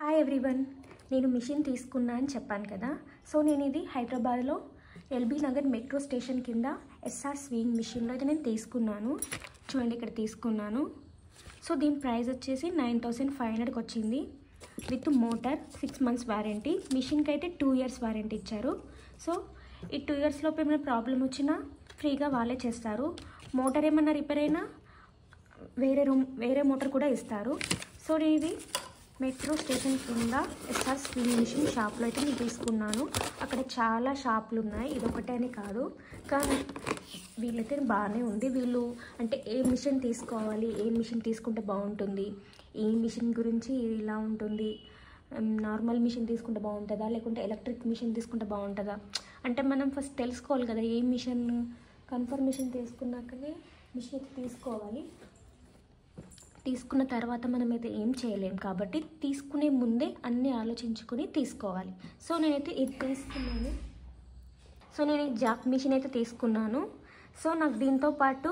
Hi everyone, నేను machine తీసుకున్నా అని చెప్పాను కదా. సో నేను ఇది హైదరాబాద్లో ఎల్బీ నగర్ మెట్రో స్టేషన్ కింద ఎస్ఆర్ స్వింగ్ మిషన్లో అయితే నేను తీసుకున్నాను. చూడండి, ఇక్కడ తీసుకున్నాను. సో దీని ప్రైస్ వచ్చేసి 9500కి వచ్చింది విత్ మోటార్, 6 months వారంటీ. మిషన్కి అయితే 2 years వారంటీ ఇచ్చారు. సో ఈ 2 years లోపు ఏమైనా ప్రాబ్లం వచ్చినా ఫ్రీగా వాళ్ళే చేస్తారు. మోటార్ ఏమన్నా రిపేర్ అయినా వేరే మోటార్ కూడా ఇస్తారు. సో నేను ఇది మెట్రో స్టేషన్ కింద ఎస్ఆర్ స్వింగ్ మిషన్ షాప్లో అయితే నేను తీసుకున్నాను. అక్కడ చాలా షాపులు ఉన్నాయి, ఇదొకటే అని కాదు, కానీ వీళ్ళైతే బాగానే ఉంది. వీళ్ళు అంటే ఏ మిషన్ తీసుకోవాలి, ఏ మిషన్ తీసుకుంటే బాగుంటుంది, ఈ మిషన్ గురించి ఇలా ఉంటుంది, నార్మల్ మిషన్ తీసుకుంటే బాగుంటుందా లేకుంటే ఎలక్ట్రిక్ మిషన్ తీసుకుంటే బాగుంటుందా అంటే మనం ఫస్ట్ తెలుసుకోవాలి కదా. ఏ మిషన్ కన్ఫర్మేషన్ తీసుకున్నాకనే మిషన్ తీసుకోవాలి. తీసుకున్న తర్వాత మనమైతే ఏం చేయలేం కాబట్టి తీసుకునే ముందే అన్నీ ఆలోచించుకొని తీసుకోవాలి. సో నేనైతే ఇది తీసుకున్నాను. సో నేను ఈ జాక్ మిషన్ అయితే తీసుకున్నాను. సో నాకు దీంతో పాటు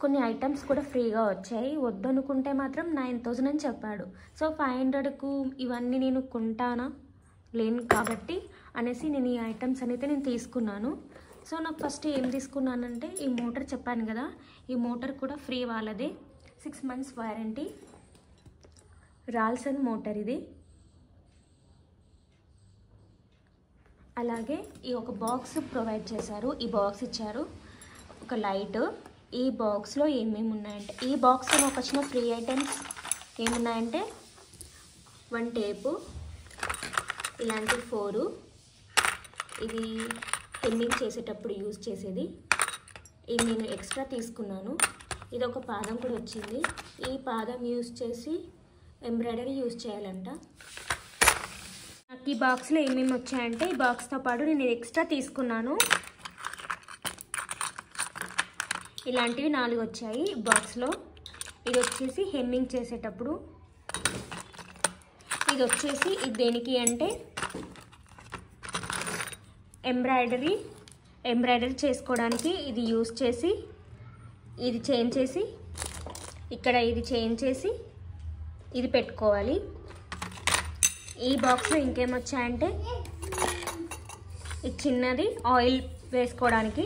కొన్ని ఐటమ్స్ కూడా ఫ్రీగా వచ్చాయి. వద్దనుకుంటే మాత్రం 9000 అని చెప్పాడు. సో 500కు ఇవన్నీ నేను కొంటానా లేను కాబట్టి అనేసి నేను ఈ ఐటమ్స్ అనేది నేను తీసుకున్నాను. సో నాకు ఫస్ట్ ఏం తీసుకున్నానంటే ఈ మోటార్ చెప్పాను కదా, ఈ మోటార్ కూడా ఫ్రీ వాళ్ళదే, 6 months వారంటీ. రాల్సన్ మోటార్ ఇది. అలాగే ఈ ఒక బాక్స్ ప్రొవైడ్ చేశారు, ఈ బాక్స్ ఇచ్చారు, ఒక లైట్. ఈ బాక్స్లో ఏమేమి ఉన్నాయంటే, ఈ బాక్స్లో నాకు వచ్చిన ఫ్రీ ఐటమ్స్ ఏమున్నాయంటే 1 టేపు, ఇలాంటి 4, ఇది హెమ్మింగ్ చేసేటప్పుడు యూజ్ చేసేది, ఇది నేను ఎక్స్ట్రా తీసుకున్నాను. ఇది ఒక పాదం కూడా వచ్చింది. ఈ పాదం యూజ్ చేసి ఎంబ్రాయిడరీ యూజ్ చేయాలంట. నాకు ఈ బాక్స్లో ఏమేమి వచ్చాయంటే, ఈ బాక్స్తో పాటు నేను ఎక్స్ట్రా తీసుకున్నాను. ఇలాంటివి 4 వచ్చాయి ఈ బాక్స్లో. ఇది వచ్చేసి హెమ్మింగ్ చేసేటప్పుడు, ఇది వచ్చేసి ఇది దేనికి అంటే ఎంబ్రాయిడరీ చేసుకోవడానికి ఇది యూజ్ చేసి, ఇది చేంజ్ చేసి, ఇక్కడ ఇది చేంజ్ చేసి ఇది పెట్టుకోవాలి. ఈ బాక్స్లో ఇంకేమొచ్చాయంటే ఇది చిన్నది ఆయిల్ వేసుకోవడానికి,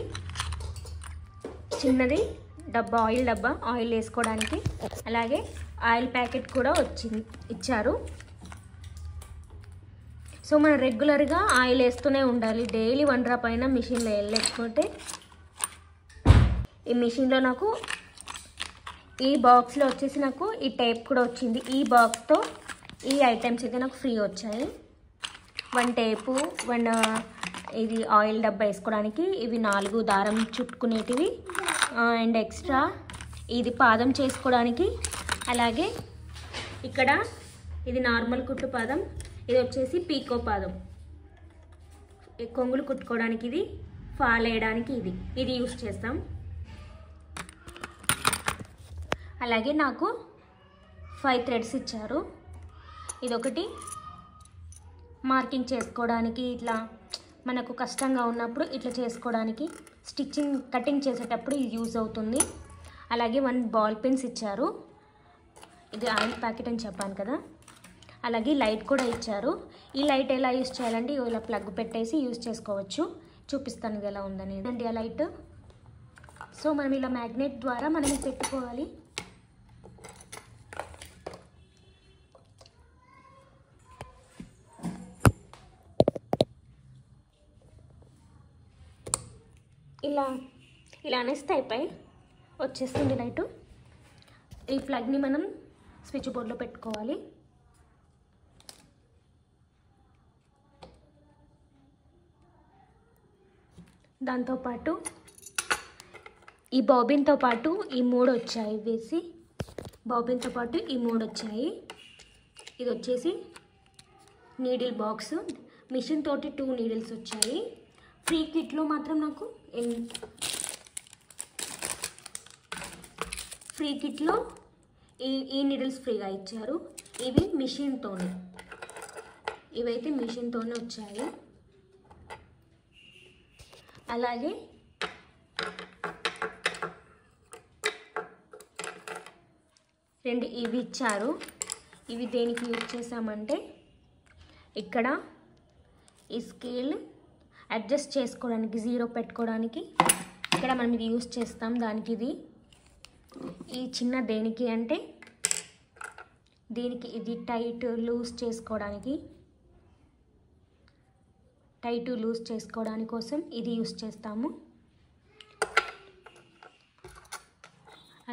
చిన్నది డబ్బా, ఆయిల్ డబ్బా, ఆయిల్ వేసుకోవడానికి. అలాగే ఆయిల్ ప్యాకెట్ కూడా ఇచ్చారు. సో మనం రెగ్యులర్గా ఆయిల్ వేస్తూనే ఉండాలి, డైలీ 1 డ్రాప్ అయినా మిషన్లో వేయలేకపోతే. ఈ మిషన్లో నాకు ఈ బాక్స్లో వచ్చేసి నాకు ఈ టేప్ కూడా వచ్చింది. ఈ బాక్స్తో ఈ ఐటమ్స్ అయితే నాకు ఫ్రీ వచ్చాయి. 1 టేపు, 1 ఇది ఆయిల్ డబ్బా వేసుకోవడానికి, ఇవి 4 దారం చుట్టుకునేటివి, అండ్ ఎక్స్ట్రా ఇది పాదం చేసుకోవడానికి. అలాగే ఇక్కడ ఇది నార్మల్ కుట్టు పాదం, ఇది వచ్చేసి పీకో పాదం, కొంగులు కుట్టుకోవడానికి, ఇది ఫాల్ వేయడానికి, ఇది యూస్ చేస్తాం. అలాగే నాకు 5 థ్రెడ్స్ ఇచ్చారు. ఇదొకటి మార్కింగ్ చేసుకోవడానికి, ఇట్లా మనకు కష్టంగా ఉన్నప్పుడు ఇట్లా చేసుకోవడానికి, స్టిచ్చింగ్ కటింగ్ చేసేటప్పుడు ఇది యూజ్ అవుతుంది. అలాగే 1 బాల్ పెన్స్ ఇచ్చారు. ఇది ఆయిల్ ప్యాకెట్ అని చెప్పాను కదా. అలాగే లైట్ కూడా ఇచ్చారు. ఈ లైట్ ఎలా యూజ్ చేయాలంటే ఇలా ప్లగ్ పెట్టేసి యూజ్ చేసుకోవచ్చు. చూపిస్తాను ఇది ఎలా ఉందని. అండి ఆ లైట్. సో మనం ఇలా మ్యాగ్నెట్ ద్వారా మనం పెట్టుకోవాలి. ఇలా అనేస్తే అయిపోయి వచ్చేస్తుంది లైటు. ఈ ప్లగ్ని మనం స్విచ్ బోర్డ్లో పెట్టుకోవాలి. దాంతోపాటు ఈ బాబిన్తో పాటు ఈ 3 వచ్చాయి వేసి, బాబిన్తో పాటు ఈ 3 వచ్చాయి. ఇది వచ్చేసి నీడిల్ బాక్స్, మిషన్ తోటి 2 నీడిల్స్ వచ్చాయి. ఫ్రీ కిట్లో మాత్రం నాకు ఫ్రీ కిట్లో ఈ నీడిల్స్ ఫ్రీగా ఇచ్చారు. ఇవి మిషన్తోనే, ఇవైతే మిషన్తోనే వచ్చాయి. అలాగే రెండు ఇవి ఇచ్చారు. ఇవి దేనికి యూజ్ చేసామంటే ఇక్కడ ఈ స్కేల్ అడ్జస్ట్ చేసుకోవడానికి, జీరో పెట్టుకోవడానికి ఇక్కడ మనం ఇది యూస్ చేస్తాం. దానికి ఇది ఈ చిన్న దేనికి అంటే దీనికి ఇది టైట్ లూజ్ చేసుకోవడానికి కోసం ఇది యూస్ చేస్తాము.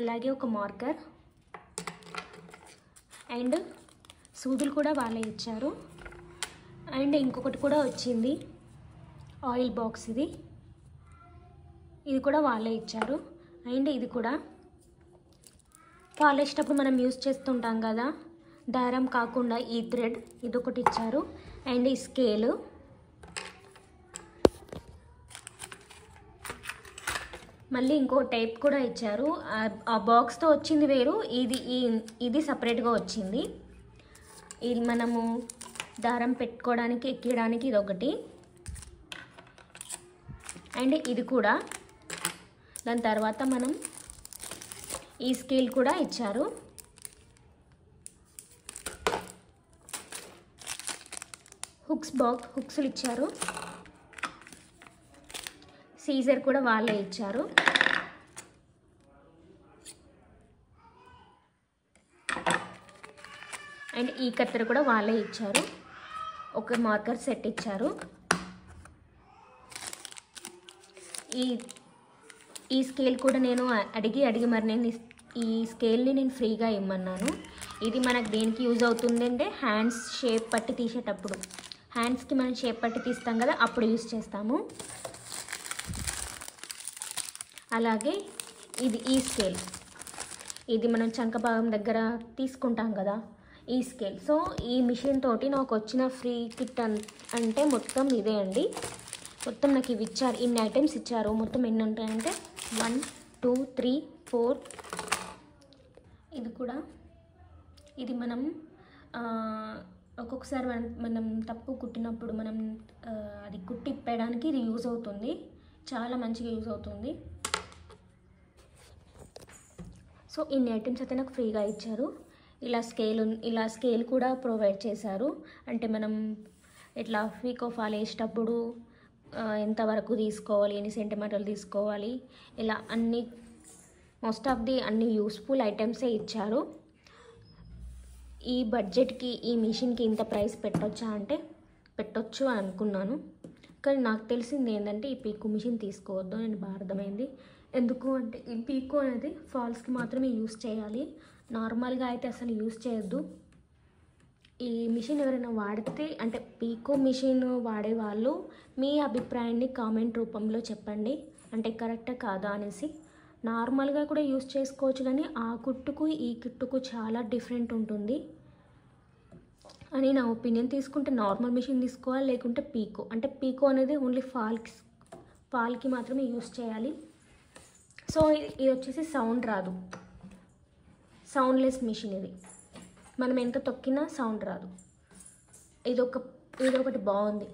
అలాగే ఒక మార్కర్ అండ్ సూదులు కూడా వాళ్ళే ఇచ్చారు. అండ్ ఇంకొకటి కూడా వచ్చింది, ఆయిల్ బాక్స్. ఇది కూడా వాళ్ళే ఇచ్చారు. అండ్ ఇది కూడా పాలిషేటప్పుడు మనం యూస్ చేస్తుంటాం కదా, దారం కాకుండా ఈ థ్రెడ్, ఇది ఒకటి ఇచ్చారు. అండ్ ఈ స్కేలు, మళ్ళీ ఇంకో టైప్ కూడా ఇచ్చారు. ఆ బాక్స్తో వచ్చింది వేరు, ఇది సపరేట్గా వచ్చింది. ఇది మనము దారం పెట్టుకోవడానికి, ఎక్కడానికి ఇది ఒకటి. అండ్ ఇది కూడా, దాని తర్వాత మనం ఈ స్కేల్ కూడా ఇచ్చారు. హుక్స్లు ఇచ్చారు. సీజర్ కూడా వాళ్ళే ఇచ్చారు. అండ్ ఈ కత్తెర కూడా వాళ్ళే ఇచ్చారు. ఒక మార్కర్ సెట్ ఇచ్చారు. ఈ స్కేల్ కూడా నేను అడిగి మరి నేను ఈ స్కేల్ని నేను ఫ్రీగా ఇమ్మన్నాను. ఇది మనకు దేనికి యూజ్ అవుతుంది అంటే హ్యాండ్స్ షేప్ పట్టి తీసేటప్పుడు, హ్యాండ్స్కి మనం షేప్ పట్టి తీస్తాం కదా, అప్పుడు యూజ్ చేస్తాము. అలాగే ఈ స్కేల్, ఇది మనం చంక భాగం దగ్గర తీసుకుంటాం కదా, ఈ స్కేల్. సో ఈ మిషన్ తోటి నాకు వచ్చిన ఫ్రీ కిట్ అంటే మొత్తం ఇదే అండి. మొత్తం నాకు ఇవి ఇచ్చారు, ఇన్ని ఐటమ్స్ ఇచ్చారు. మొత్తం ఎన్ని ఉంటాయంటే 1 2 3 4. ఇది కూడా, ఇది మనం ఒక్కొక్కసారి మనం తప్పు కుట్టినప్పుడు మనం అది కుట్టిప్పడానికి ఇది యూజ్ అవుతుంది. చాలా మంచిగా యూజ్ అవుతుంది. సో ఇన్ని ఐటమ్స్ అయితే నాకు ఫ్రీగా ఇచ్చారు. ఇలా స్కేల్ కూడా ప్రొవైడ్ చేశారు. అంటే మనం ఇట్లా పీకో ఫాల్ వేసేటప్పుడు ఎంతవరకు తీసుకోవాలి, ఎన్ని సెంటీమీటర్లు తీసుకోవాలి, ఇలా అన్ని మోస్ట్ ఆఫ్ ది అన్ని యూస్ఫుల్ ఐటమ్సే ఇచ్చారు. ఈ బడ్జెట్కి ఈ మిషన్కి ఇంత ప్రైస్ పెట్టొచ్చా అంటే పెట్టొచ్చు అని అనుకున్నాను. కానీ నాకు తెలిసింది ఏంటంటే ఈ పీకో మిషన్ తీసుకోవద్దు అని బాగా అర్థమైంది. ఎందుకు అంటే ఈ పీకో అనేది ఫాల్స్కి మాత్రమే యూస్ చేయాలి, నార్మల్గా అయితే అసలు యూస్ చేయొద్దు. ఈ మిషన్ ఎవరైనా వాడితే అంటే పీకో మిషన్ వాడేవాళ్ళు మీ అభిప్రాయాన్ని కామెంట్ రూపంలో చెప్పండి. అంటే కరెక్టా కాదా అనేసి. నార్మల్గా కూడా యూస్ చేసుకోవచ్చు, కానీ ఆ కుట్టుకు ఈ కుట్టుకు చాలా డిఫరెంట్ ఉంటుంది అని నా ఒపీనియన్. తీసుకుంటే నార్మల్ మిషన్ తీసుకోవాలి, లేకుంటే పీకో. అంటే పీకో అనేది ఓన్లీ ఫాల్కి మాత్రమే యూస్ చేయాలి. సో ఇది వచ్చేసి సౌండ్ రాదు, సౌండ్లెస్ మిషన్. ఇది మనం ఎంత తొక్కినా సౌండ్ రాదు. ఇదొకటి బాగుంది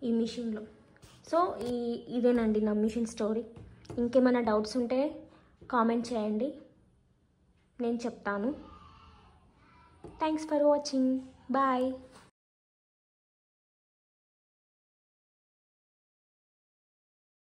ఈ మిషన్లో. సో ఇదేనండి నా మిషన్ స్టోరీ. ఇంకేమైనా డౌట్స్ ఉంటే కామెంట్ చేయండి, నేను చెప్తాను. Thanks for watching. బాయ్.